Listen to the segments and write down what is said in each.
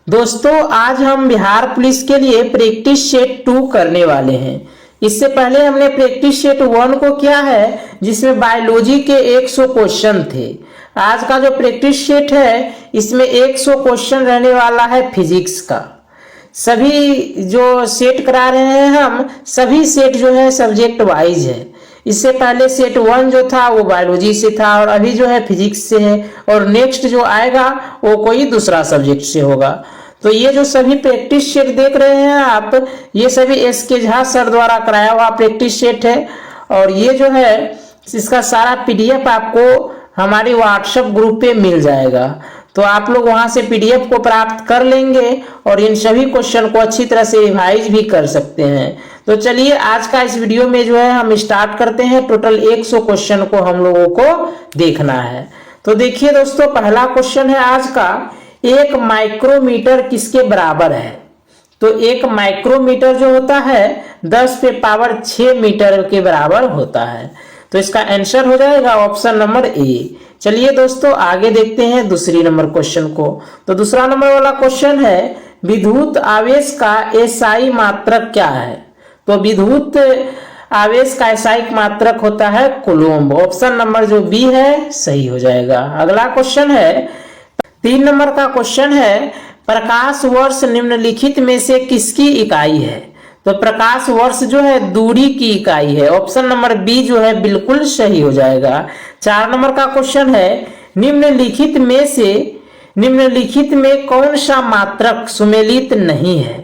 दोस्तों आज हम बिहार पुलिस के लिए प्रैक्टिस सेट 2 करने वाले हैं। इससे पहले हमने प्रैक्टिस सेट 1 को किया है जिसमें बायोलॉजी के 100 क्वेश्चन थे। आज का जो प्रैक्टिस सेट है इसमें 100 क्वेश्चन रहने वाला है फिजिक्स का। सभी जो सेट करा रहे हैं हम सभी सेट जो है सब्जेक्ट वाइज है। इससे पहले सेट 1 जो था वो बायोलॉजी से था और अभी जो है फिजिक्स से है और नेक्स्ट जो आएगा वो कोई दूसरा सब्जेक्ट से होगा। तो ये जो सभी प्रैक्टिस सेट देख रहे हैं आप, ये सभी एस.के. झा सर द्वारा कराया हुआ प्रैक्टिस सेट है और ये जो है इसका सारा पीडीएफ आपको हमारे व्हाट्सएप ग्रुप पे मिल जाएगा। तो आप लोग वहां से पीडीएफ को प्राप्त कर लेंगे और इन सभी क्वेश्चन को अच्छी तरह से रिवाइज भी कर सकते हैं। तो चलिए आज का इस वीडियो में जो है हम स्टार्ट करते हैं। टोटल 100 क्वेश्चन को हम लोगों को देखना है। तो देखिए दोस्तों, पहला क्वेश्चन है आज का, एक माइक्रोमीटर किसके बराबर है? तो एक माइक्रोमीटर जो होता है 10 पे पावर 6 मीटर के बराबर होता है। तो इसका आंसर हो जाएगा ऑप्शन नंबर ए। चलिए दोस्तों आगे देखते हैं दूसरी नंबर क्वेश्चन को। तो दूसरा नंबर वाला क्वेश्चन है, विद्युत आवेश का एसआई मात्रक क्या है? तो विद्युत आवेश का एसआई मात्रक होता है कूलम्ब। ऑप्शन नंबर जो बी है सही हो जाएगा। अगला क्वेश्चन है 3 नंबर का क्वेश्चन है, प्रकाश वर्ष निम्नलिखित में से किसकी इकाई है? तो प्रकाश वर्ष जो है दूरी की इकाई है। ऑप्शन नंबर बी जो है बिल्कुल सही हो जाएगा। 4 नंबर का क्वेश्चन है, निम्नलिखित में कौन सा मात्रक सुमेलित नहीं है?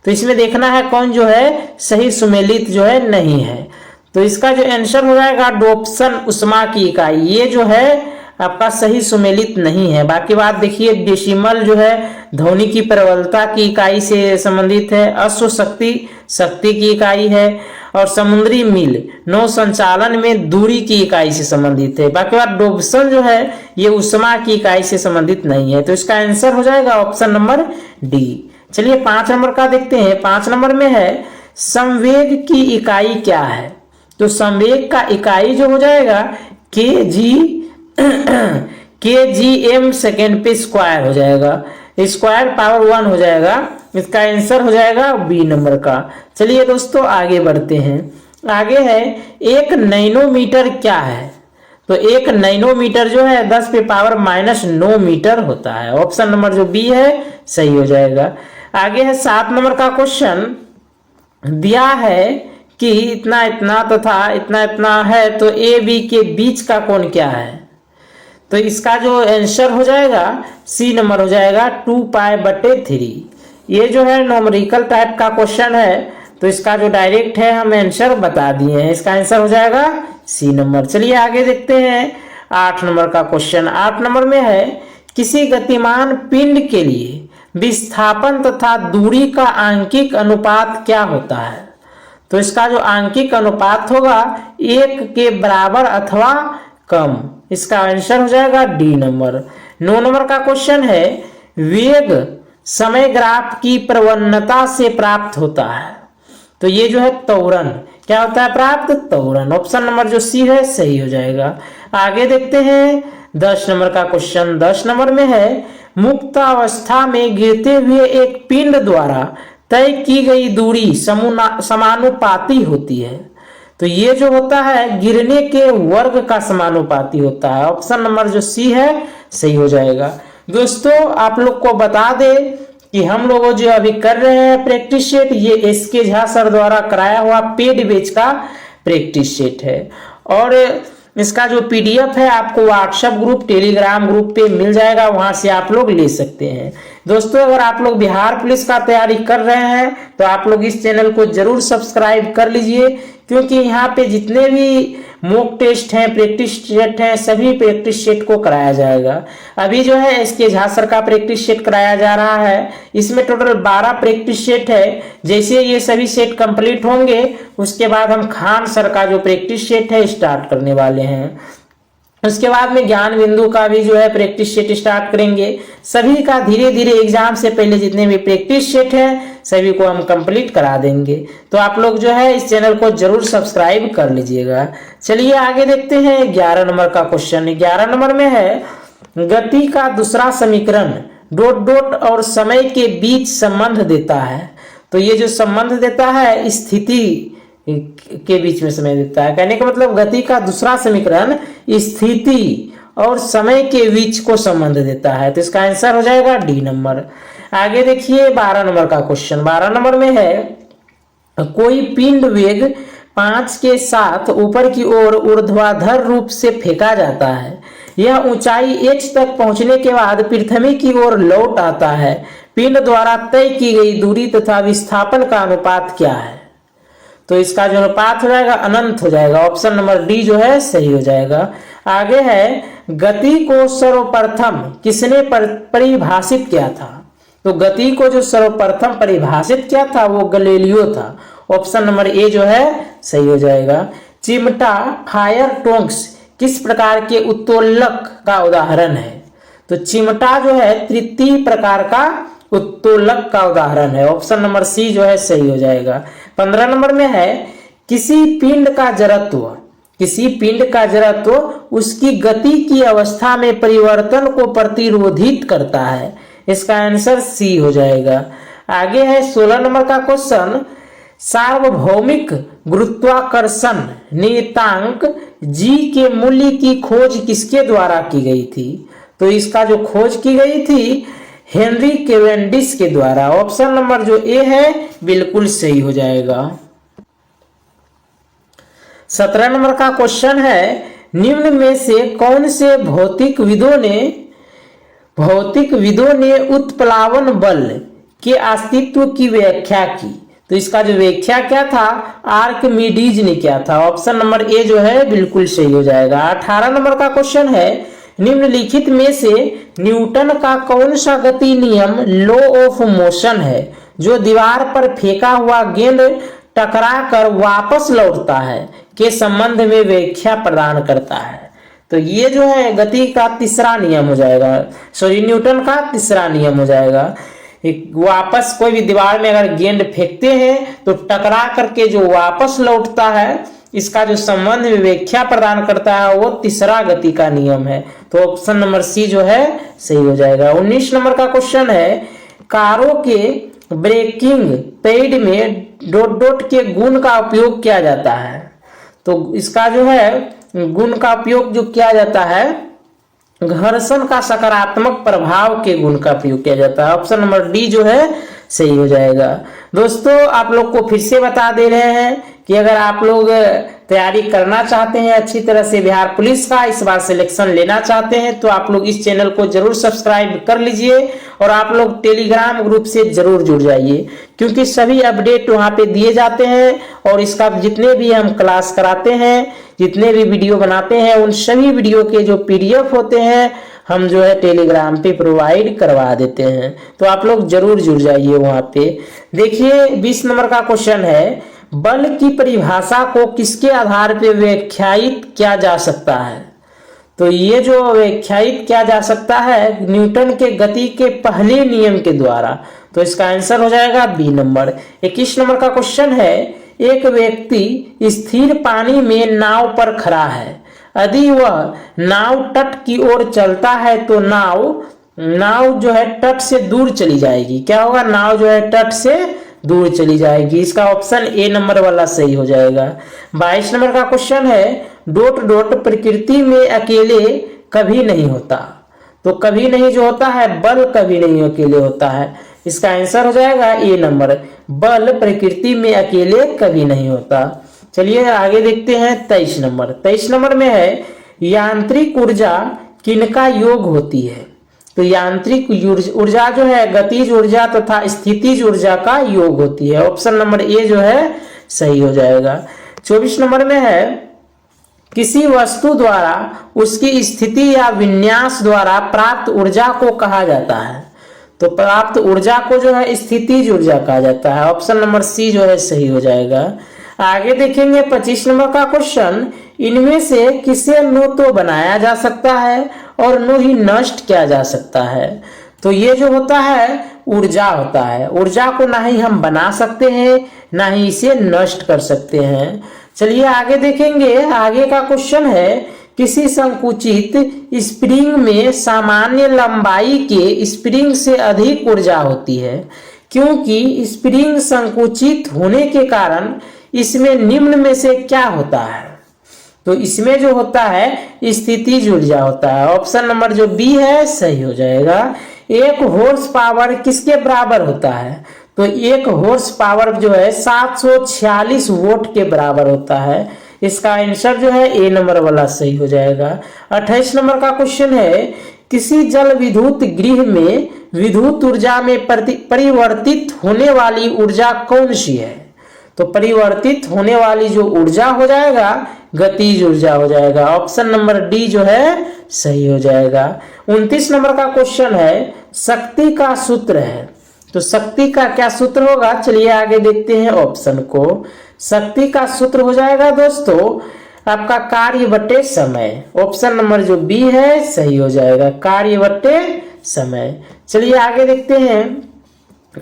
तो इसमें देखना है कौन जो है सही सुमेलित जो है नहीं है। तो इसका जो आंसर हो जाएगा डोप्सन उष्मा की इकाई, ये जो है आपका सही सुमेलित नहीं है। बाकी बात देखिए, डेसिमल जो है ध्वनि की प्रबलता की इकाई से संबंधित है, अश्व शक्ति की इकाई है और समुद्री मील नौ संचालन में दूरी की इकाई से संबंधित है। बाकी बात डोप्सन जो है ये उष्मा की इकाई से संबंधित नहीं है। तो इसका आंसर हो जाएगा ऑप्शन नंबर डी। चलिए 5 नंबर का देखते हैं। 5 नंबर में है, संवेग की इकाई क्या है? तो संवेग का इकाई जो हो जाएगा kgm सेकेंड पे स्क्वायर हो जाएगा, स्क्वायर पावर 1 हो जाएगा। इसका आंसर हो जाएगा बी नंबर का। चलिए दोस्तों आगे बढ़ते हैं। आगे है, एक नैनोमीटर क्या है? तो एक नैनोमीटर जो है 10 पे पावर -9 मीटर होता है। ऑप्शन नंबर जो बी है सही हो जाएगा। आगे है 7 नंबर का क्वेश्चन, दिया है कि इतना इतना तथा इतना इतना है तो ए बी के बीच का कोण क्या है? तो इसका जो आंसर हो जाएगा सी नंबर हो जाएगा 2π/3। ये जो है न्यूमेरिकल टाइप का क्वेश्चन है तो इसका जो डायरेक्ट है हम आंसर बता दिए हैं। इसका आंसर हो जाएगा सी नंबर। चलिए आगे देखते हैं 8 नंबर का क्वेश्चन। 8 नंबर में है, किसी गतिमान पिंड के लिए विस्थापन तथा दूरी का आंकिक अनुपात क्या होता है? तो इसका जो आंकिक अनुपात होगा 1 के बराबर अथवा कम। इसका आंसर हो जाएगा डी नंबर। 9 नंबर का क्वेश्चन है, वेग समय ग्राफ की प्रवणता से प्राप्त होता है। तो ये जो है त्वरण क्या होता है प्राप्त? त्वरण। ऑप्शन नंबर जो सी है सही हो जाएगा। आगे देखते हैं 10 नंबर का क्वेश्चन। 10 नंबर में है, मुक्त अवस्था में गिरते हुए एक पिंड द्वारा तय की गई दूरी समानुपाती होती है। तो ये जो होता है गिरने के वर्ग का समानुपाती होता है। ऑप्शन नंबर जो सी है सही हो जाएगा। दोस्तों आप लोग को बता दें कि हम लोग जो अभी कर रहे हैं प्रैक्टिस सेट, ये एस.के. झा सर द्वारा कराया हुआ पेड बैच का प्रैक्टिस सेट है और इसका जो पीडीएफ है आपको व्हाट्सएप ग्रुप टेलीग्राम ग्रुप पे मिल जाएगा, वहां से आप लोग ले सकते हैं। दोस्तों अगर आप लोग बिहार पुलिस का तैयारी कर रहे हैं तो आप लोग इस चैनल को जरूर सब्सक्राइब कर लीजिए, क्योंकि यहाँ पे जितने भी मॉक टेस्ट हैं प्रैक्टिस सेट हैं सभी प्रैक्टिस सेट को कराया जाएगा। अभी जो है एस.के. झा सर का प्रैक्टिस सेट कराया जा रहा है। इसमें टोटल 12 प्रैक्टिस सेट है। जैसे ये सभी सेट कंप्लीट होंगे उसके बाद हम खान सर का जो प्रैक्टिस सेट है स्टार्ट करने वाले हैं। उसके बाद में ज्ञान बिंदु का भी जो है प्रैक्टिस सेट स्टार्ट करेंगे। सभी का धीरे धीरे एग्जाम से पहले जितने भी प्रैक्टिस सेट है सभी को हम कंप्लीट करा देंगे। तो आप लोग जो है इस चैनल को जरूर सब्सक्राइब कर लीजिएगा। चलिए आगे देखते हैं 11 नंबर का क्वेश्चन। 11 नंबर में है, गति का दूसरा समीकरण डॉट डॉट और समय के बीच संबंध देता है। तो ये जो संबंध देता है स्थिति के बीच में समय देता है। कहने का मतलब गति का दूसरा समीकरण स्थिति और समय के बीच को संबंध देता है। तो इसका आंसर हो जाएगा डी नंबर। आगे देखिए 12 नंबर का क्वेश्चन। 12 नंबर में है कोई पिंड वेग 5 के साथ ऊपर की ओर ऊर्ध्वाधर रूप से फेंका जाता है। यह ऊंचाई h तक पहुंचने के बाद पृथ्वी की ओर लौट आता है। पिंड द्वारा तय की गई दूरी तथा विस्थापन का अनुपात क्या है? तो इसका जो अनुपात हो जाएगा अनंत हो जाएगा। ऑप्शन नंबर डी जो है सही हो जाएगा। आगे है गति को सर्वप्रथम किसने परिभाषित किया था? तो गति को जो सर्वप्रथम परिभाषित किया था वो गैलीलियो था। ऑप्शन नंबर ए जो है सही हो जाएगा। चिमटा फायर टोंक्स किस प्रकार के उत्तोलक का उदाहरण है? तो चिमटा जो है तृतीय प्रकार का उत्तोलक का उदाहरण है। ऑप्शन नंबर सी जो है सही हो जाएगा। 15 नंबर में है किसी पिंड का जड़त्व उसकी गति की अवस्था में परिवर्तन को प्रतिरोधित करता है। इसका आंसर सी हो जाएगा। आगे है 16 नंबर का क्वेश्चन। सार्वभौमिक गुरुत्वाकर्षण नियतांक जी के मूल्य की खोज किसके द्वारा की गई थी? तो इसका जो खोज की गई थी हेनरी कैवेंडिश के द्वारा। ऑप्शन नंबर जो ए है बिल्कुल सही हो जाएगा। 17 नंबर का क्वेश्चन है निम्न में से कौन से भौतिक विदों ने उत्प्लावन बल के अस्तित्व की व्याख्या की? तो इसका जो व्याख्या क्या था आर्किमिडीज ने किया था। ऑप्शन नंबर ए जो है बिल्कुल सही हो जाएगा। 18 नंबर का क्वेश्चन है निम्नलिखित में से न्यूटन का कौन सा गति नियम लॉ ऑफ मोशन है जो दीवार पर फेंका हुआ गेंद टकरा कर वापस लौटता है के संबंध में व्याख्या प्रदान करता है? तो ये जो है गति का तीसरा नियम हो जाएगा। न्यूटन का तीसरा नियम हो जाएगा। वापस कोई भी दीवार में अगर गेंद फेंकते हैं तो टकरा करके जो वापस लौटता है इसका जो संबंध में व्याख्या प्रदान करता है वो तीसरा गति का नियम है। तो ऑप्शन नंबर सी जो है सही हो जाएगा। 19 नंबर का क्वेश्चन है कारों के ब्रेकिंग पैड में डॉट डॉट के गुण का उपयोग किया जाता है। तो इसका जो है गुण का उपयोग जो किया जाता है घर्षण का सकारात्मक प्रभाव के गुण का प्रयोग किया जाता है। ऑप्शन नंबर डी जो है सही हो जाएगा। दोस्तों आप लोग को फिर से बता दे रहे हैं कि अगर आप लोग तैयारी करना चाहते हैं अच्छी तरह से बिहार पुलिस का इस बार सिलेक्शन लेना चाहते हैं तो आप लोग इस चैनल को जरूर सब्सक्राइब कर लीजिए और आप लोग टेलीग्राम ग्रुप से जरूर जुड़ जाइए क्योंकि सभी अपडेट वहां पे दिए जाते हैं और इसका जितने भी हम क्लास कराते हैं जितने भी वीडियो बनाते हैं उन सभी वीडियो के जो पीडीएफ होते हैं हम जो है टेलीग्राम पे प्रोवाइड करवा देते हैं। तो आप लोग जरूर जुड़ जाइए वहां पे। देखिए 20 नंबर का क्वेश्चन है बल की परिभाषा को किसके आधार पर व्याख्यायित किया जा सकता है? तो ये जो व्याख्यायित किया जा सकता है न्यूटन के गति के पहले नियम के द्वारा। तो इसका आंसर हो जाएगा बी नंबर। 21 नंबर का क्वेश्चन है एक व्यक्ति स्थिर पानी में नाव पर खड़ा है। यदि वह नाव तट की ओर चलता है तो नाव जो है तट से दूर चली जाएगी। क्या होगा? नाव जो है तट से दूर चली जाएगी। इसका ऑप्शन ए नंबर वाला सही हो जाएगा। 22 नंबर का क्वेश्चन है डॉट डॉट प्रकृति में अकेले कभी नहीं होता। तो कभी नहीं जो होता है बल कभी नहीं अकेले होता है। इसका आंसर हो जाएगा ए नंबर। बल प्रकृति में अकेले कभी नहीं होता। चलिए आगे देखते हैं 23 नंबर। 23 नंबर में है यांत्रिक ऊर्जा किनका योग होती है? तो यांत्रिक ऊर्जा जो है गतिज ऊर्जा तथा स्थितिज ऊर्जा का योग होती है। ऑप्शन नंबर ए जो है सही हो जाएगा। 24 नंबर में है किसी वस्तु द्वारा उसकी स्थिति या विन्यास द्वारा प्राप्त ऊर्जा को कहा जाता है। तो प्राप्त ऊर्जा को जो है स्थितिज ऊर्जा कहा जाता है। ऑप्शन नंबर सी जो है सही हो जाएगा। आगे देखेंगे 25 नंबर का क्वेश्चन इनमें से किसे न तो बनाया जा सकता है और न ही नष्ट किया जा सकता है। तो ये जो होता है ऊर्जा होता है। ऊर्जा को ना ही हम बना सकते हैं ना ही इसे नष्ट कर सकते हैं। चलिए आगे देखेंगे। आगे का क्वेश्चन है किसी संकुचित स्प्रिंग में सामान्य लंबाई के स्प्रिंग से अधिक ऊर्जा होती है, क्योंकि स्प्रिंग संकुचित होने के कारण इसमें निम्न में से क्या होता है? तो इसमें जो होता है स्थितिज ऊर्जा होता है। ऑप्शन नंबर जो बी है सही हो जाएगा। 1 हॉर्स पावर किसके बराबर होता है? तो 1 हॉर्स पावर जो है 746 वोल्ट के बराबर होता है। इसका आंसर जो है ए नंबर वाला सही हो जाएगा। 28 नंबर का क्वेश्चन है, किसी जल विद्युत गृह में विद्युत ऊर्जा में परिवर्तित होने वाली ऊर्जा कौन सी है? तो परिवर्तित होने वाली जो ऊर्जा हो जाएगा गतिज ऊर्जा हो जाएगा। ऑप्शन नंबर डी जो है सही हो जाएगा। 29 नंबर का क्वेश्चन है, शक्ति का सूत्र है। तो शक्ति का क्या सूत्र होगा? चलिए आगे देखते हैं ऑप्शन को। शक्ति का सूत्र हो जाएगा दोस्तों आपका कार्य बटे समय। ऑप्शन नंबर जो बी है सही हो जाएगा, कार्य बटे समय। चलिए आगे देखते हैं।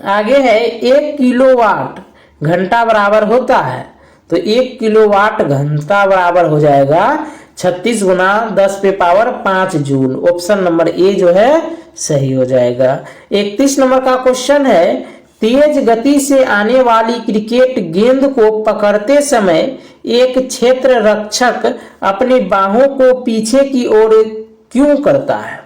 आगे है 1 किलोवाट घंटा बराबर होता है। तो 1 किलोवाट घंटा बराबर हो जाएगा 36 गुना 10 पे power 5 joule. Option number A जो है सही हो जाएगा। 31 नंबर का क्वेश्चन है, तेज गति से आने वाली क्रिकेट गेंद को पकड़ते समय एक क्षेत्र रक्षक अपनी बाहों को पीछे की ओर क्यों करता है?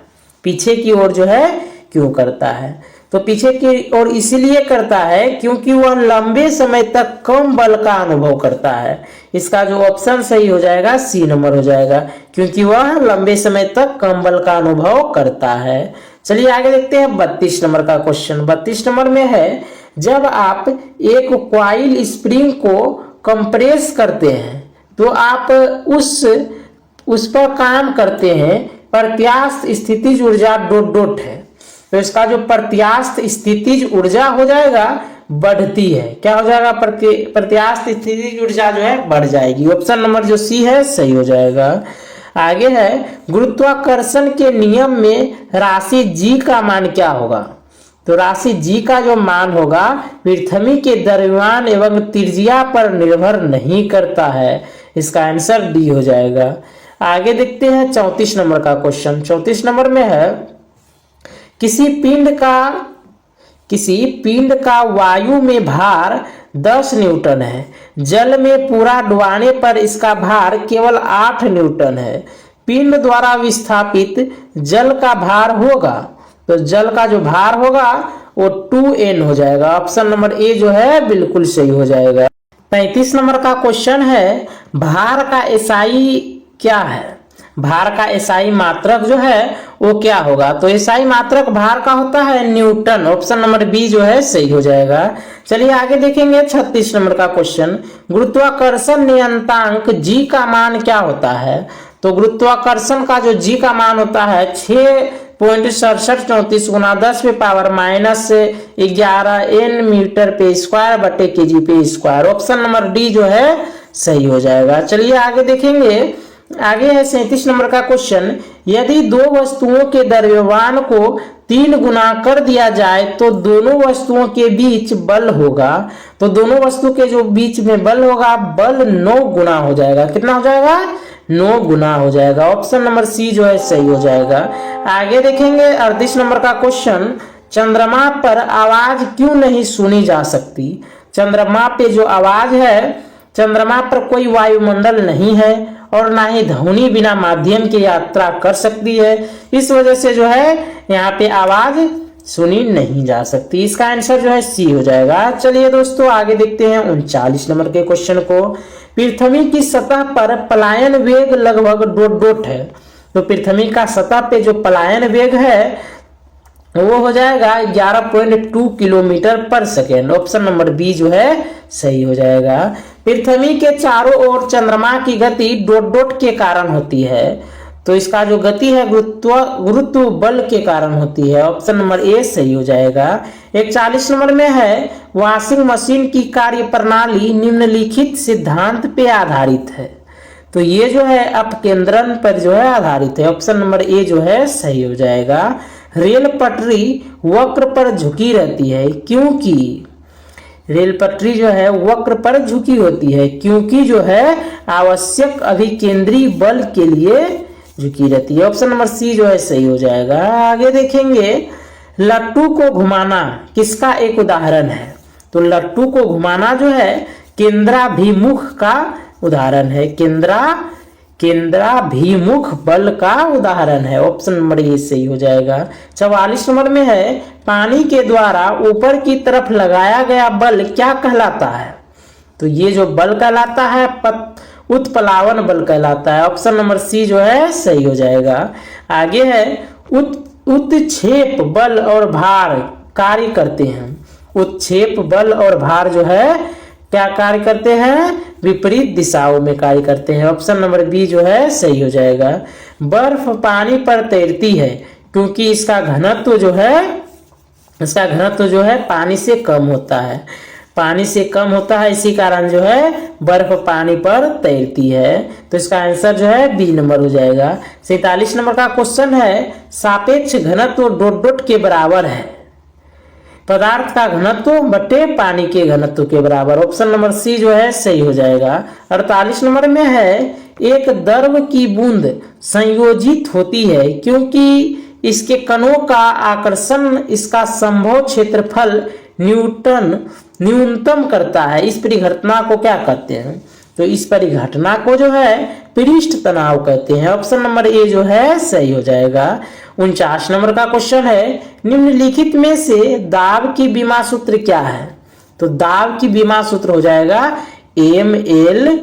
पीछे की ओर जो है क्यों करता है? तो पीछे की ओर इसलिए करता है क्योंकि वह लंबे समय तक कम बल का अनुभव करता है। इसका जो ऑप्शन सही हो जाएगा सी नंबर हो जाएगा, क्योंकि वह लंबे समय तक कम बल का अनुभव करता है। चलिए आगे देखते हैं 32 नंबर का क्वेश्चन। 32 नंबर में है, जब आप एक कॉइल स्प्रिंग को कंप्रेस करते हैं तो आप उस पर काम करते हैं, प्रत्यास्थ स्थितिज ऊर्जा ... है। तो इसका जो प्रत्यास्थ स्थितिज ऊर्जा हो जाएगा बढ़ती है। क्या हो जाएगा? प्रत्यास्थ स्थितिज ऊर्जा जो है बढ़ जाएगी। ऑप्शन नंबर जो सी है सही हो जाएगा। आगे है, गुरुत्वाकर्षण के नियम में राशि जी का मान क्या होगा? तो राशि जी का जो मान होगा पृथ्वी के द्रव्यमान एवं त्रिज्या पर निर्भर नहीं करता है। इसका आंसर डी हो जाएगा। आगे देखते हैं 34 नंबर का क्वेश्चन। 34 नंबर में है, किसी पिंड का वायु में भार 10 न्यूटन है, जल में पूरा डुबाने पर इसका भार केवल 8 न्यूटन है। पिंड द्वारा विस्थापित जल का भार होगा, तो जल का जो भार होगा वो 2n हो जाएगा। ऑप्शन नंबर ए जो है बिल्कुल सही हो जाएगा। 35 नंबर का क्वेश्चन है, भार का एसआई क्या है? भार का एसआई मात्रक जो है वो क्या होगा? तो एसआई मात्रक भार का होता है न्यूटन। ऑप्शन नंबर बी जो है सही हो जाएगा। चलिए आगे देखेंगे 36 नंबर का क्वेश्चन, गुरुत्वाकर्षण नियतांक जी का मान क्या होता है? तो गुरुत्वाकर्षण का जो जी का मान होता है 6.6734 गुना 10 पे पावर -11 n मीटर पे स्क्वायर बटे kg पे स्क्वायर। ऑप्शन नंबर डी जो है सही हो जाएगा। चलिए आगे देखेंगे। आगे है 37 नंबर का क्वेश्चन, यदि दो वस्तुओं के द्रव्यमान को 3 गुना कर दिया जाए तो दोनों वस्तुओं के बीच बल होगा। तो दोनों वस्तु के जो बीच में बल होगा, बल 9 गुना हो जाएगा। कितना हो जाएगा? 9 गुना हो जाएगा। ऑप्शन नंबर सी जो है सही हो जाएगा। आगे देखेंगे 38 नंबर का क्वेश्चन, चंद्रमा पर आवाज क्यों नहीं सुनी जा सकती? चंद्रमा पे जो आवाज है, चंद्रमा पर कोई वायुमंडल नहीं है और ना ही ध्वनि बिना माध्यम की यात्रा कर सकती है। इस वजह से जो है यहाँ पे आवाज सुनी नहीं जा सकती। इसका आंसर जो है सी हो जाएगा। चलिए दोस्तों आगे देखते हैं 39 नंबर के क्वेश्चन को। पृथ्वी की सतह पर पलायन वेग लगभग ... है। तो पृथ्वी का सतह पे जो पलायन वेग है वो हो जाएगा 11.2 किलोमीटर पर सेकेंड। ऑप्शन नंबर बी जो है सही हो जाएगा। पृथ्वी के चारों ओर चंद्रमा की गति ... के कारण होती है। तो इसका जो गति है गुरुत्व बल के कारण होती है। ऑप्शन नंबर ए सही हो जाएगा। 41 नंबर में है, वॉशिंग मशीन की कार्य प्रणाली निम्नलिखित सिद्धांत पे आधारित है। तो ये जो है अपकेंद्रण पर जो है आधारित है। ऑप्शन नंबर ए जो है सही हो जाएगा। रेल पटरी वक्र पर झुकी रहती है क्योंकि रेल पटरी जो है वक्र पर झुकी होती है क्योंकि जो है आवश्यक अभिकेंद्री बल के लिए झुकी रहती है। ऑप्शन नंबर सी जो है सही हो जाएगा। आगे देखेंगे, लट्टू को घुमाना किसका एक उदाहरण है? तो लट्टू को घुमाना जो है केंद्राभिमुख का उदाहरण है। केंद्राभिमुख बल का उदाहरण है। ऑप्शन नंबर ए सही हो जाएगा। 44 नंबर में है, पानी के द्वारा ऊपर की तरफ लगाया गया बल क्या कहलाता है? तो ये जो बल कहलाता है उत्प्लावन बल कहलाता है। ऑप्शन नंबर सी जो है सही हो जाएगा। आगे है, उत्क्षेप बल और भार कार्य करते हैं। उत्क्षेप बल और भार जो है क्या कार्य करते हैं? विपरीत दिशाओं में कार्य करते हैं। ऑप्शन नंबर बी जो है सही हो जाएगा। बर्फ पानी पर तैरती है क्योंकि इसका घनत्व जो है पानी से कम होता है। पानी से कम होता है, इसी कारण जो है बर्फ पानी पर तैरती है। तो इसका आंसर जो है बी नंबर हो जाएगा। 47 नंबर का क्वेश्चन है, सापेक्ष घनत्व डॉट डॉट के बराबर है। पदार्थ का घनत्व बटे पानी के घनत्व के बराबर। ऑप्शन नंबर सी जो है सही हो जाएगा। 48 नंबर में है, एक द्रव की बूंद संयोजित होती है क्योंकि इसके कणों का आकर्षण इसका संभव क्षेत्रफल न्यूनतम करता है। इस परिघटना को क्या कहते हैं? तो इस परिघटना को जो है पृष्ठ तनाव कहते हैं। ऑप्शन नंबर ए जो है सही हो जाएगा। 49 नंबर का क्वेश्चन है, निम्नलिखित में से दाब की विमा सूत्र क्या है? तो दाब की विमा सूत्र हो जाएगा ml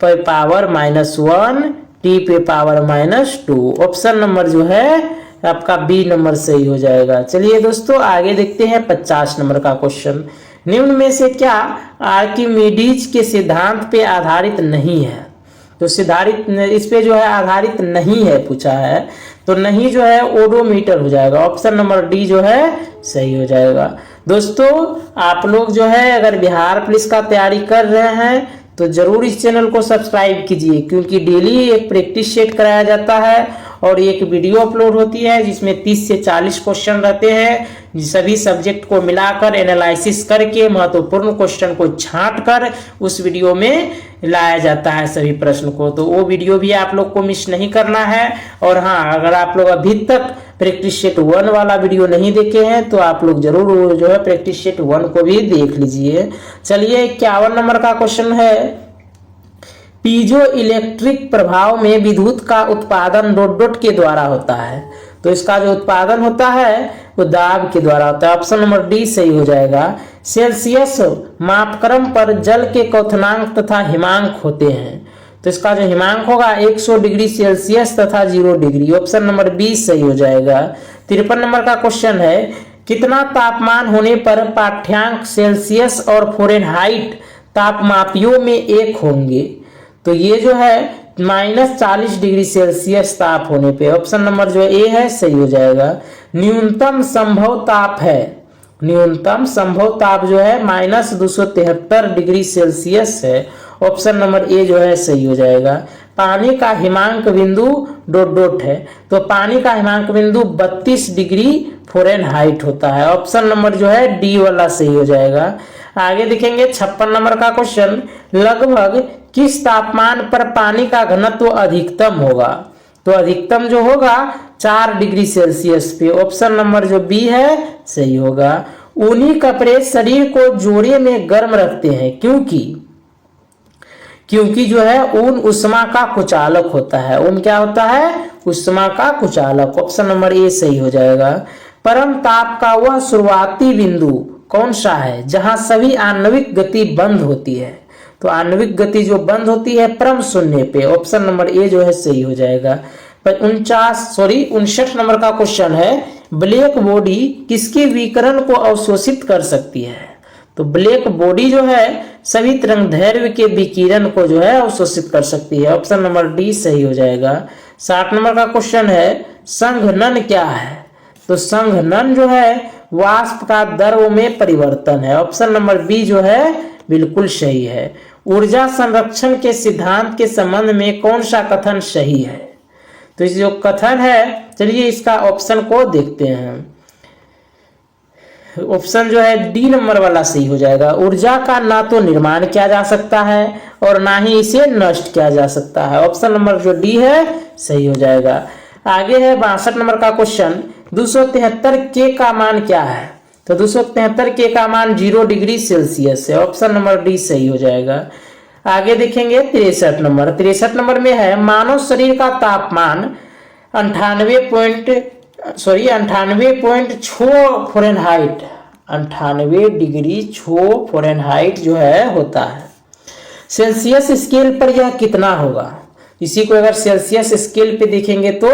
पे पावर -1 t पे पावर -2। ऑप्शन नंबर जो है आपका बी नंबर सही हो जाएगा। चलिए दोस्तों आगे देखते हैं 50 नंबर का क्वेश्चन। निम्न में से क्या आर्किमिडीज के सिद्धांत पे आधारित नहीं है? तो इस पे जो है आधारित नहीं है पूछा है, तो नहीं जो है ओडोमीटर हो जाएगा। ऑप्शन नंबर डी जो है सही हो जाएगा। दोस्तों आप लोग जो है अगर बिहार पुलिस का तैयारी कर रहे हैं तो जरूर इस चैनल को सब्सक्राइब कीजिए, क्योंकि डेली एक प्रैक्टिस सेट कराया जाता है और एक वीडियो अपलोड होती है जिसमें 30 से 40 क्वेश्चन रहते हैं। सभी सब्जेक्ट को मिलाकर एनालिसिस करके महत्वपूर्ण क्वेश्चन को छांट कर उस वीडियो में लाया जाता है सभी प्रश्न को। तो वो वीडियो भी आप लोग को मिस नहीं करना है। और हाँ, अगर आप लोग अभी तक प्रैक्टिस सेट 1 वाला वीडियो नहीं देखे हैं तो आप लोग जरूर जो है प्रैक्टिस सेट 1 को भी देख लीजिए। चलिए 51 नंबर का क्वेश्चन है, पीजो इलेक्ट्रिक प्रभाव में विद्युत का उत्पादन डॉट डॉट के द्वारा होता है। तो इसका जो उत्पादन होता है वो दाब के द्वारा होता है। ऑप्शन नंबर डी सही हो जाएगा। सेल्सियस मापक्रम पर जल के क्वथनांक तथा हिमांक होते हैं। तो इसका जो हिमांक होगा 100 डिग्री सेल्सियस तथा 0 डिग्री। ऑप्शन नंबर बी सही हो जाएगा। 53 नंबर का क्वेश्चन है, कितना तापमान होने पर पाठ्यांक सेल्सियस और फ़ारेनहाइट तापमापियों में एक होंगे? तो ये जो है -40 डिग्री सेल्सियस ताप होने पे। ऑप्शन नंबर जो ए है सही हो जाएगा। न्यूनतम संभव ताप है, न्यूनतम संभव ताप जो है -273 डिग्री सेल्सियस है। ऑप्शन नंबर ए जो है सही हो जाएगा। पानी का हिमांक बिंदु डॉट डॉट है, तो पानी का हिमांक बिंदु 32 डिग्री फ़ारेनहाइट होता है। ऑप्शन नंबर जो है डी वाला सही हो जाएगा। आगे देखेंगे 56 नंबर का क्वेश्चन, लगभग किस तापमान पर पानी का घनत्व अधिकतम होगा? तो अधिकतम जो होगा 4 डिग्री सेल्सियस पे। ऑप्शन नंबर जो बी है सही होगा। ऊनी कपड़े शरीर को जोड़े में गर्म रखते हैं क्योंकि जो है ऊन उष्मा का कुचालक होता है। ऊन क्या होता है? उष्मा का कुचालक। ऑप्शन नंबर ए सही हो जाएगा। परम ताप का वह शुरुआती बिंदु कौन सा है जहां सभी आणविक गति बंद होती है? तो आणविक गति जो बंद होती है परम शून्य पे। ऑप्शन नंबर ए जो है सही हो जाएगा। 59 नंबर का क्वेश्चन है, ब्लैक बॉडी किसके विकिरण को अवशोषित कर सकती है? तो ब्लैक बॉडी जो है सभी तरंगदैर्घ्य के विकिरण को जो है अवशोषित कर सकती है। ऑप्शन नंबर डी सही हो जाएगा। 60 नंबर का क्वेश्चन है, संघनन क्या है? तो संघनन जो है वाष्प का द्रव में परिवर्तन है। ऑप्शन नंबर बी जो है बिल्कुल सही है। ऊर्जा संरक्षण के सिद्धांत के संबंध में कौन सा कथन सही है? तो इस जो कथन है, चलिए इसका ऑप्शन को देखते हैं। ऑप्शन जो है डी नंबर वाला सही हो जाएगा। ऊर्जा का ना तो निर्माण किया जा सकता है और ना ही इसे नष्ट किया जा सकता है। ऑप्शन नंबर जो डी है सही हो जाएगा। आगे है 62 नंबर का क्वेश्चन, 273 के का मान क्या है? तो 273 के का मान 0 डिग्री सेल्सियस है। ऑप्शन नंबर डी सही हो जाएगा। आगे देखेंगे 63 नंबर। 63 नंबर में है मानव शरीर का तापमान 98.6 फ़ारेनहाइट 98 डिग्री 6 फ़ारेनहाइट जो है होता है। सेल्सियस स्केल पर यह कितना होगा? इसी को अगर सेल्सियस स्केल पे देखेंगे तो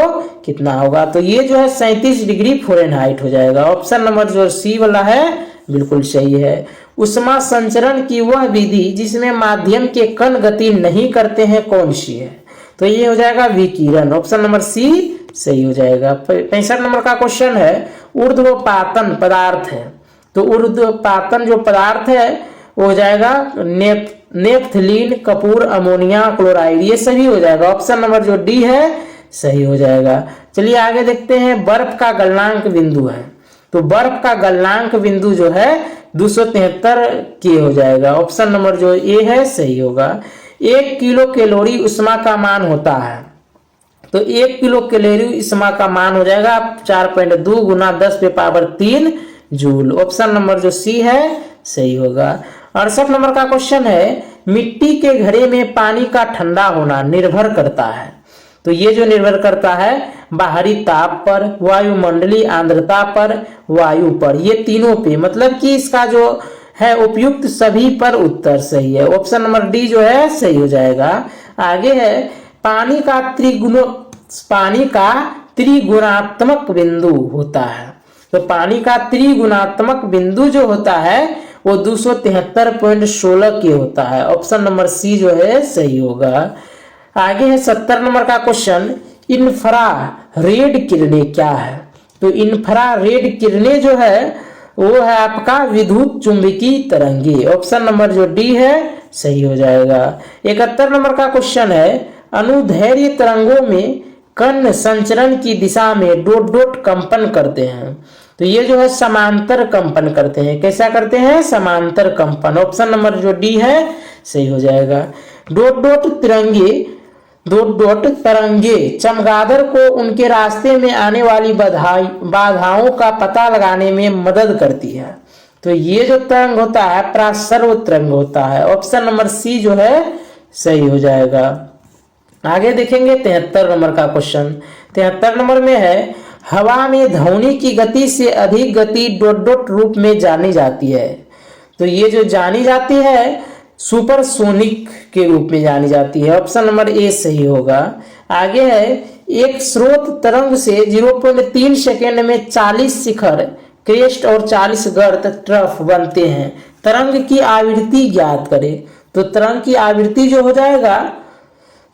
कितना होगा? तो ये जो है 37 डिग्री फ़ारेनहाइट हो जाएगा। ऑप्शन नंबर जो सी वाला है बिल्कुल सही है। उष्मा संचरण की वह विधि जिसमें माध्यम के कण गति नहीं करते हैं कौन सी है? तो ये हो जाएगा विकिरण। ऑप्शन नंबर सी सही हो जाएगा। 65 नंबर का क्वेश्चन है, ऊर्ध्वपातन पदार्थ है। तो ऊर्ध्वपातन जो पदार्थ है वो हो जाएगा नेफ्थलीन, कपूर, अमोनिया, क्लोराइड, ये सही हो जाएगा। ऑप्शन नंबर जो डी है सही हो जाएगा। चलिए आगे देखते हैं, बर्फ का गलनांक बिंदु है। तो बर्फ का गलनांक बिंदु जो है 273 के हो जाएगा। ऑप्शन नंबर जो ए है सही होगा। 1 किलो कैलोरी उष्मा का मान होता है। तो 1 किलो कैलोरी उष्मा का मान हो जाएगा 4.2 गुना 10⁻³ जूल। ऑप्शन नंबर जो सी है सही होगा। 68 नंबर का क्वेश्चन है, मिट्टी के घड़े में पानी का ठंडा होना निर्भर करता है। तो ये जो निर्भर करता है बाहरी ताप पर, वायुमंडलीय आर्द्रता पर, वायु पर, ये तीनों पे, मतलब कि इसका जो है उपयुक्त सभी पर उत्तर सही है। ऑप्शन नंबर डी जो है सही हो जाएगा। आगे है पानी का त्रिगुणात्मक बिंदु होता है। तो पानी का त्रिगुणात्मक बिंदु जो होता है वो 273.16 के होता है। ऑप्शन नंबर सी जो है सही होगा। आगे है 70 नंबर का क्वेश्चन, इंफ्रारेड किरणें क्या है? तो इंफ्रारेड किरणें जो है वो है आपका विद्युत चुंबकीय तरंगे। ऑप्शन नंबर जो डी है सही हो जाएगा। 71 नंबर का क्वेश्चन है, अनुदैर्घ्य तरंगों में कण संचरण की दिशा में डॉट डॉट कंपन करते हैं। तो ये जो है समांतर कंपन करते हैं। कैसा करते हैं? समांतर कंपन। ऑप्शन नंबर जो डी है सही हो जाएगा। डॉट डॉट तरंगे चमगादड़ को उनके रास्ते में आने वाली बाधाओं का पता लगाने में मदद करती है। तो ये जो तरंग होता है प्रासर्व तरंग होता है। ऑप्शन नंबर सी जो है सही हो जाएगा। आगे देखेंगे 73 नंबर का क्वेश्चन। 73 नंबर में है, हवा में ध्वनि की गति से अधिक गति डॉट डॉट रूप में जानी जाती है। तो ये जो जानी जाती है सुपरसोनिक के रूप में जानी जाती है। ऑप्शन नंबर ए सही होगा। आगे है, एक स्रोत तरंग से 0.3 सेकेंड में 40 शिखर, क्रेस्ट और 40 गर्त ट्रफ बनते हैं। तरंग की आवृत्ति ज्ञात करें। तो तरंग की आवृत्ति जो हो जाएगा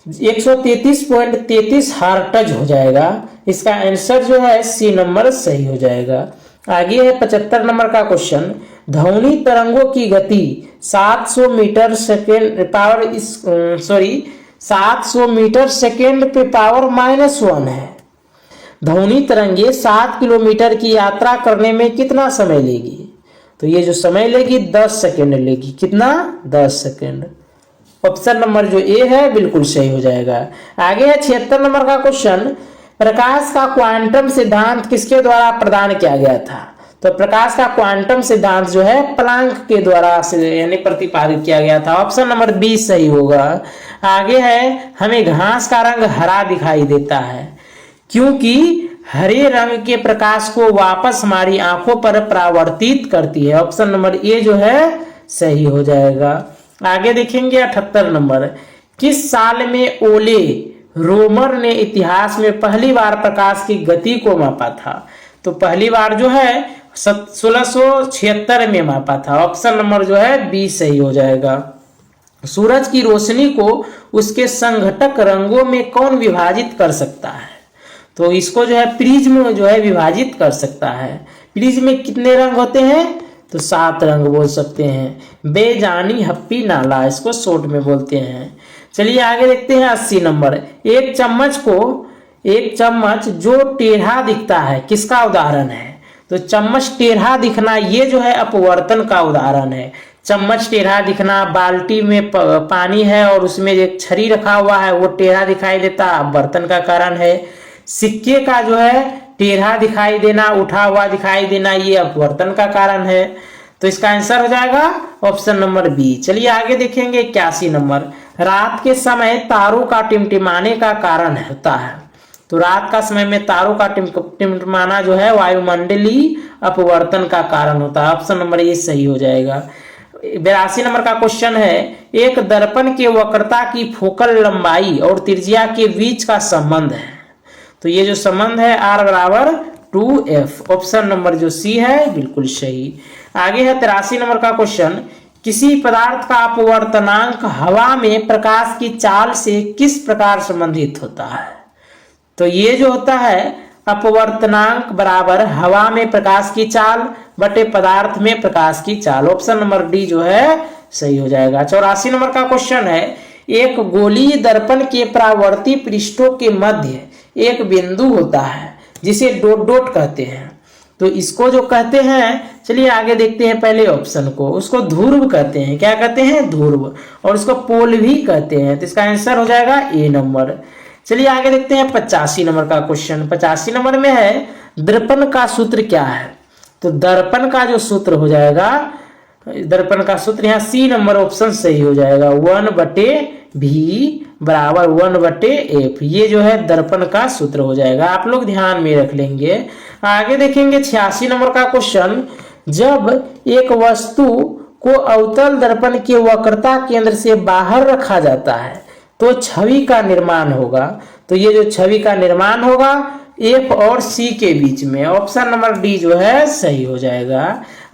133.33 हर्ट्ज हो जाएगा। इसका आंसर जो है सी नंबर सही हो जाएगा। आगे है 75 नंबर का क्वेश्चन, ध्वनि तरंगों की गति 700 मीटर सेकेंड पे पावर -1 है। ध्वनि तरंगे 7 किलोमीटर की यात्रा करने में कितना समय लेगी? तो ये जो समय लेगी 10 सेकेंड लेगी। कितना? 10 सेकेंड। ऑप्शन नंबर जो ए है बिल्कुल सही हो जाएगा। आगे है 76 नंबर का क्वेश्चन, प्रकाश का क्वांटम सिद्धांत किसके द्वारा प्रदान किया गया था? तो प्रकाश का क्वांटम सिद्धांत जो है प्लांक के द्वारा यानी प्रतिपादित किया गया था। ऑप्शन नंबर बी सही होगा। आगे है, हमें घास का रंग हरा दिखाई देता है क्योंकि हरे रंग के प्रकाश को वापस हमारी आंखों पर परावर्तित करती है। ऑप्शन नंबर ए जो है सही हो जाएगा। आगे देखेंगे 78 नंबर, किस साल में ओले रोमर ने इतिहास में पहली बार प्रकाश की गति को मापा था? तो पहली बार जो है 1676 में मापा था। ऑप्शन नंबर जो है बी सही हो जाएगा। सूरज की रोशनी को उसके संघटक रंगों में कौन विभाजित कर सकता है? तो इसको जो है प्रिज्म जो है विभाजित कर सकता है। प्रिज्म में कितने रंग होते हैं? तो 7 रंग बोल सकते हैं। बेजानी हप्पी नाला इसको शॉर्ट में बोलते हैं। चलिए आगे देखते हैं 80 नंबर, एक चम्मच जो टेढ़ा दिखता है किसका उदाहरण है? तो चम्मच टेढ़ा दिखना ये जो है अपवर्तन का उदाहरण है। चम्मच टेढ़ा दिखना, बाल्टी में पानी है और उसमें एक छड़ी रखा हुआ है वो टेढ़ा दिखाई देता, अपवर्तन का कारण है। सिक्के का जो है टेढ़ा दिखाई देना, उठा हुआ दिखाई देना, ये अपवर्तन का कारण है। तो इसका आंसर हो जाएगा ऑप्शन नंबर बी। चलिए आगे देखेंगे 81 नंबर। रात के समय तारों का टिमटिमाने का कारण होता है। तो रात का समय में तारों का टिमटिमाना जो है वायुमंडलीय अपवर्तन का कारण होता है। ऑप्शन नंबर ए सही हो जाएगा। 82 नंबर का क्वेश्चन है, एक दर्पण के वक्रता की फोकल लंबाई और त्रिज्या के बीच का संबंध है। तो ये जो संबंध है R बराबर 2f। ऑप्शन नंबर जो सी है बिल्कुल सही। आगे है 83 नंबर का क्वेश्चन, किसी पदार्थ का अपवर्तनांक हवा में प्रकाश की चाल से किस प्रकार संबंधित होता है। तो ये जो होता है अपवर्तनांक बराबर हवा में प्रकाश की चाल बटे पदार्थ में प्रकाश की चाल। ऑप्शन नंबर डी जो है सही हो जाएगा। 84 नंबर का क्वेश्चन है, एक गोलीय दर्पण के परावर्ती पृष्ठों के मध्य एक बिंदु होता है जिसे डॉट डॉट कहते हैं। तो इसको जो कहते हैं, चलिए आगे देखते हैं पहले ऑप्शन को। उसको ध्रुव कहते हैं। क्या कहते हैं? ध्रुव। और उसको पोल भी कहते हैं। तो इसका आंसर हो जाएगा ए नंबर। चलिए आगे देखते हैं 85 नंबर का क्वेश्चन। 85 नंबर में है, दर्पण का सूत्र क्या है। तो दर्पण का जो सूत्र हो जाएगा, दर्पण का सूत्र यहाँ सी नंबर ऑप्शन सही हो जाएगा। 1/v बराबर 1/f। ये जो है दर्पण का सूत्र हो जाएगा। आप लोग ध्यान में रख लेंगे। आगे देखेंगे 86 नंबर का क्वेश्चन, जब एक वस्तु को अवतल दर्पण के वक्रता केंद्र से बाहर रखा जाता है तो छवि का निर्माण होगा। तो ये जो छवि का निर्माण होगा एफ और सी के बीच में। ऑप्शन नंबर डी जो है सही हो जाएगा।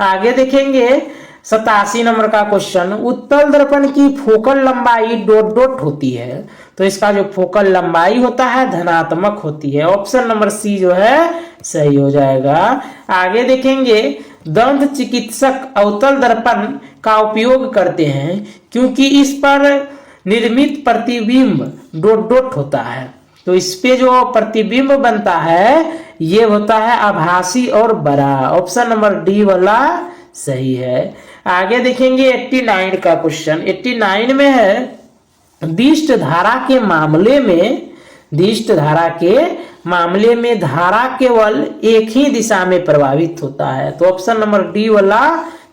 आगे देखेंगे 87 नंबर का क्वेश्चन, उत्तल दर्पण की फोकल लंबाई डॉट डॉट होती है। तो इसका जो फोकल लंबाई होता है धनात्मक होती है। ऑप्शन नंबर सी जो है सही हो जाएगा। आगे देखेंगे, दंत चिकित्सक अवतल दर्पण का उपयोग करते हैं क्योंकि इस पर निर्मित प्रतिबिंब डॉट डॉट होता है। तो इस पे जो प्रतिबिंब बनता है ये होता है आभासी और बड़ा। ऑप्शन नंबर डी वाला सही है। आगे देखेंगे 89 का क्वेश्चन। 89 में है, दिष्ट धारा के मामले में, दिष्ट धारा के मामले में धारा केवल एक ही दिशा में प्रवाहित होता है। तो ऑप्शन नंबर डी वाला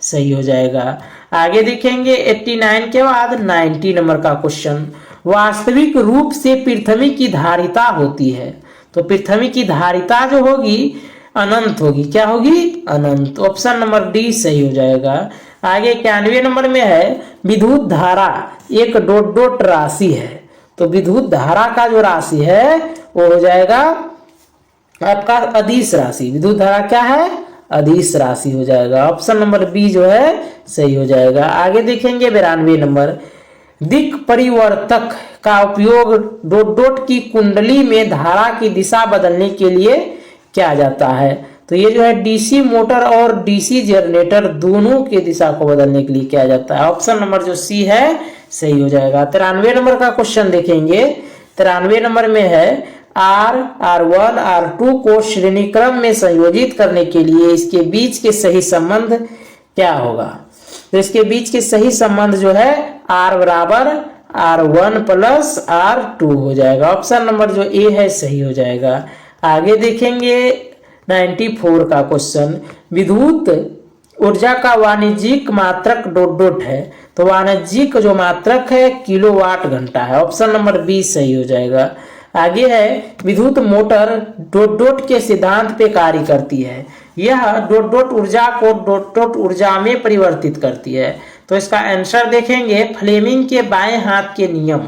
सही हो जाएगा। आगे देखेंगे 89 के बाद 90 नंबर का क्वेश्चन, वास्तविक रूप से पृथ्वी की धारिता होती है। तो पृथ्वी की धारिता जो होगी अनंत होगी। क्या होगी? अनंत। ऑप्शन नंबर डी सही हो जाएगा। आगे 91 नंबर में है, विद्युत धारा एक डॉट डॉट राशि है। तो विद्युत धारा का जो राशि है वो हो जाएगा आपका अदिश राशि। विद्युत धारा क्या है? अदिश राशि हो जाएगा। ऑप्शन नंबर बी जो है सही हो जाएगा। आगे देखेंगे 92 नंबर, दिक् परिवर्तक का उपयोग डॉट डॉट की कुंडली में धारा की दिशा बदलने के लिए किया जाता है। तो ये जो है डीसी मोटर और डीसी जनरेटर दोनों की दिशा को बदलने के लिए किया जाता है। ऑप्शन नंबर जो सी है सही हो जाएगा। 93 नंबर का क्वेश्चन देखेंगे। 93 नंबर में है, R1 R2 को श्रेणी क्रम में संयोजित करने के लिए इसके बीच के सही संबंध क्या होगा। तो इसके बीच के सही संबंध जो है R बराबर R1 प्लस R2 हो जाएगा। ऑप्शन नंबर जो ए है सही हो जाएगा। आगे देखेंगे 94 का क्वेश्चन, विद्युत ऊर्जा का वाणिज्यिक मात्रक डॉट डॉट है। तो वाणिज्यिक जो मात्रक है किलोवाट घंटा है। ऑप्शन नंबर बी सही हो जाएगा। आगे है, विद्युत मोटर डॉट डॉट के सिद्धांत पे कार्य करती है। यह डॉट डॉट ऊर्जा को डॉट डॉट ऊर्जा में परिवर्तित करती है। तो इसका आंसर देखेंगे, फ्लेमिंग के बाएं हाथ के नियम,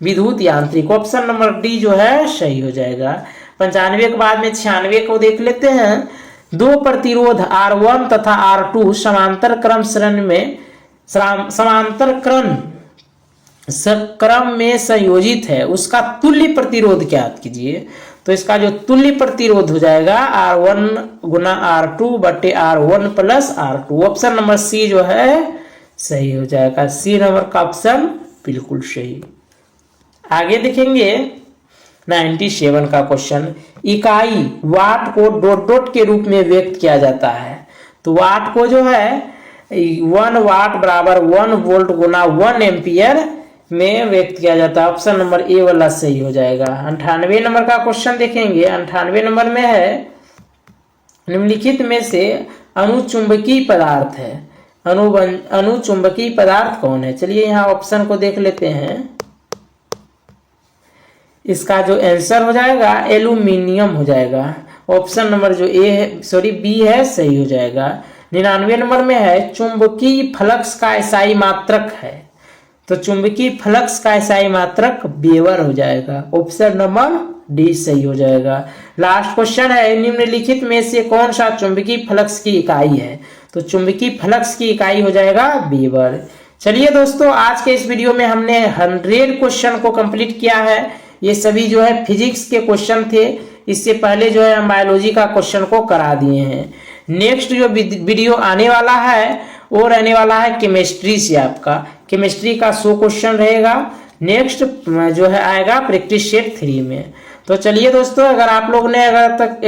विद्युत यांत्रिक। ऑप्शन नंबर डी जो है सही हो जाएगा। 95 के बाद में 96 को देख लेते हैं। दो प्रतिरोध R1 तथा R2 समांतर क्रम श्रेणी में समांतर क्रम में संयोजित है, उसका तुल्य प्रतिरोध ज्ञात कीजिए। तो इसका जो तुल्य प्रतिरोध हो जाएगा R1 गुना R2 बटे R1 plus R2। Option number C जो है सही हो जाएगा। सी नंबर का ऑप्शन बिल्कुल सही। आगे देखेंगे 97 का क्वेश्चन। इकाई वाट को डॉट डॉट के रूप में व्यक्त किया जाता है। तो वाट को जो है 1 वाट बराबर 1 वोल्ट गुना 1 एम्पियर में व्यक्त किया जाता है। ऑप्शन नंबर ए वाला सही हो जाएगा। 98 नंबर का क्वेश्चन देखेंगे। 98 नंबर में है निम्नलिखित में से अनुचुंबकीय पदार्थ है। अनुचुंबकीय पदार्थ कौन है? चलिए यहाँ ऑप्शन को देख लेते हैं। इसका जो आंसर हो जाएगा एल्यूमिनियम हो जाएगा। ऑप्शन नंबर जो ए है बी है सही हो जाएगा। 99 नंबर में है चुंबकीय फ्लक्स का एसआई मात्रक है। तो चुंबकीय फ्लक्स का एसआई मात्रक वेबर हो जाएगा। ऑप्शन नंबर डी सही हो जाएगा। लास्ट क्वेश्चन है निम्नलिखित में से कौन सा चुंबकीय फ्लक्स की इकाई है? तो चुंबकीय फ्लक्स की इकाई हो जाएगा वेबर। चलिए दोस्तों, आज के इस वीडियो में हमने 100 क्वेश्चन को कंप्लीट किया है। ये सभी जो है फिजिक्स के क्वेश्चन थे। इससे पहले जो है हम बायोलॉजी का क्वेश्चन को करा दिए हैं। नेक्स्ट जो वीडियो आने वाला है वो रहने वाला है केमिस्ट्री से। आपका केमिस्ट्री का 100 क्वेश्चन रहेगा। नेक्स्ट जो है आएगा प्रैक्टिस सेट 3 में। तो चलिए दोस्तों, अगर आप लोग ने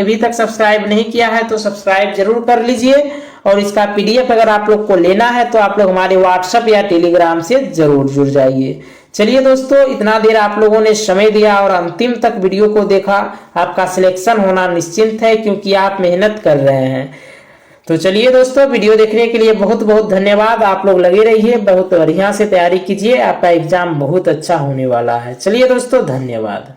अभी तक सब्सक्राइब नहीं किया है तो सब्सक्राइब जरूर कर लीजिए। और इसका पीडीएफ अगर आप लोग को लेना है तो आप लोग हमारे व्हाट्सएप या टेलीग्राम से जरूर जुड़ जाइए। चलिए दोस्तों, इतना देर आप लोगों ने समय दिया और अंतिम तक वीडियो को देखा। आपका सिलेक्शन होना निश्चिंत है क्योंकि आप मेहनत कर रहे हैं। तो चलिए दोस्तों, वीडियो देखने के लिए बहुत बहुत धन्यवाद। आप लोग लगे रहिए, बहुत बढ़िया से तैयारी कीजिए। आपका एग्जाम बहुत अच्छा होने वाला है। चलिए दोस्तों, धन्यवाद।